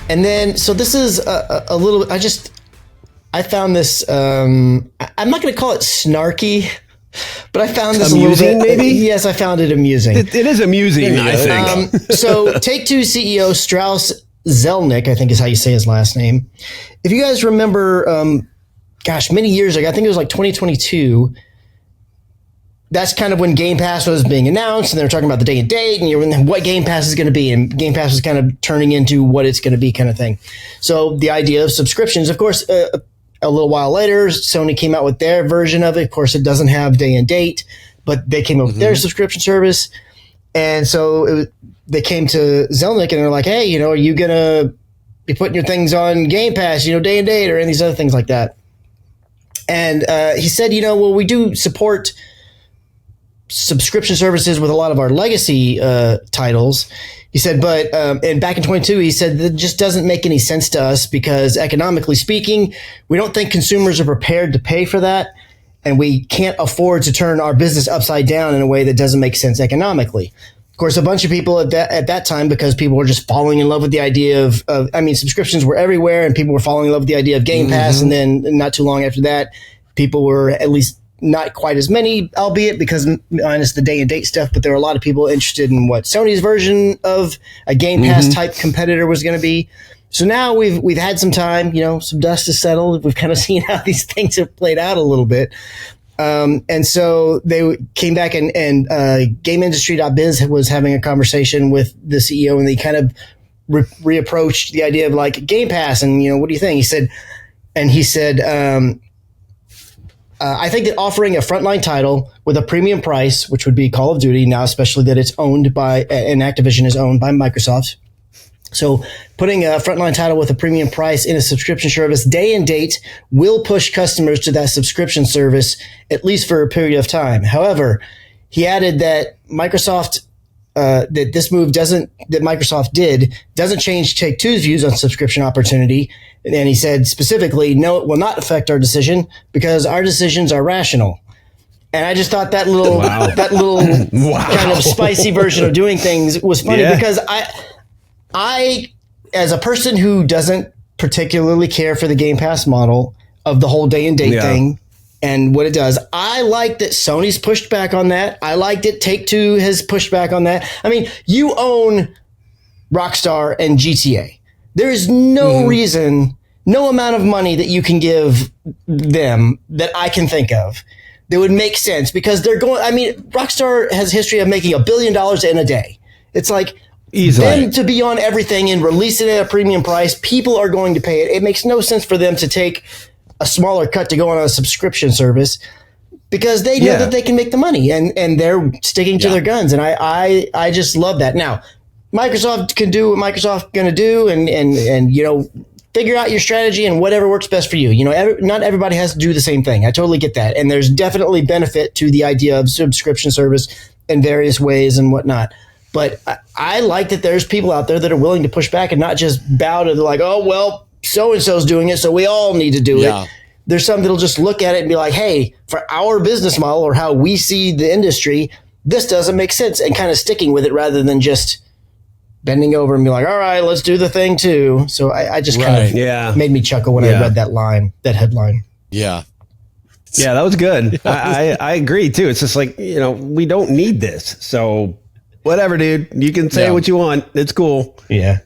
And then, so this is a little, I found this, I'm not going to call it snarky, but I found this amusing, a little bit. Maybe? Yes, I found it amusing. It is amusing, I think. So Take-Two CEO Strauss Zelnick, I think is how you say his last name. If you guys remember, many years ago, I think it was like 2022, that's kind of when Game Pass was being announced, and they were talking about the day and date and what Game Pass is going to be. And Game Pass was kind of turning into what it's going to be kind of thing. So the idea of subscriptions, of course, a little while later, Sony came out with their version of it. Of course, it doesn't have day and date, but they came up with their subscription service. And so they came to Zelnick and they're like, hey, are you going to be putting your things on Game Pass, day and date or any of these other things like that? And he said, well, we do support subscription services with a lot of our legacy titles. He said, but and back in 22, he said that just doesn't make any sense to us because economically speaking, we don't think consumers are prepared to pay for that, and we can't afford to turn our business upside down in a way that doesn't make sense economically. Of course, a bunch of people at that time, because people were just falling in love with the idea of subscriptions were everywhere, and people were falling in love with the idea of Game Pass, and then not too long after that, people were at least not quite as many, albeit because minus the day and date stuff, but there were a lot of people interested in what Sony's version of a Game Pass type competitor was going to be. So now we've had some time, some dust has settled. We've kind of seen how these things have played out a little bit. And so they came back and GameIndustry.biz was having a conversation with the CEO, and they kind of reapproached the idea of like Game Pass and, what do you think? He said, I think that offering a frontline title with a premium price, which would be Call of Duty now, especially that it's owned by, and Activision is owned by Microsoft. So putting a frontline title with a premium price in a subscription service day and date will push customers to that subscription service, at least for a period of time. However, he added that that this move that Microsoft doesn't change Take-Two's views on subscription opportunity. And he said specifically, no, it will not affect our decision because our decisions are rational. And I just thought that little kind of spicy version of doing things was funny because I, as a person who doesn't particularly care for the Game Pass model of the whole day and date thing and what it does, I like that Sony's pushed back on that. I like that Take-Two has pushed back on that. I mean, you own Rockstar and GTA. There is no reason, no amount of money that you can give them that I can think of that would make sense because Rockstar has a history of making $1 billion in a day. It's like, easily. Them to be on everything and release it at a premium price, people are going to pay it. It makes no sense for them to take a smaller cut to go on a subscription service because they know that they can make the money and they're sticking to their guns. And I just love that. Now, Microsoft can do what Microsoft's going to do and figure out your strategy and whatever works best for you. Not everybody has to do the same thing. I totally get that. And there's definitely benefit to the idea of subscription service in various ways and whatnot. But I like that there's people out there that are willing to push back and not just bow to oh, well, so-and-so's doing it, so we all need to do it. There's some that'll just look at it and be like, hey, for our business model or how we see the industry, this doesn't make sense, and kind of sticking with it rather than just bending over and be like, all right, let's do the thing too. So I just kind of made me chuckle when I read that headline. Yeah. Yeah, that was good. I agree too. It's just like, we don't need this. So whatever, dude. You can say what you want. It's cool. Yeah.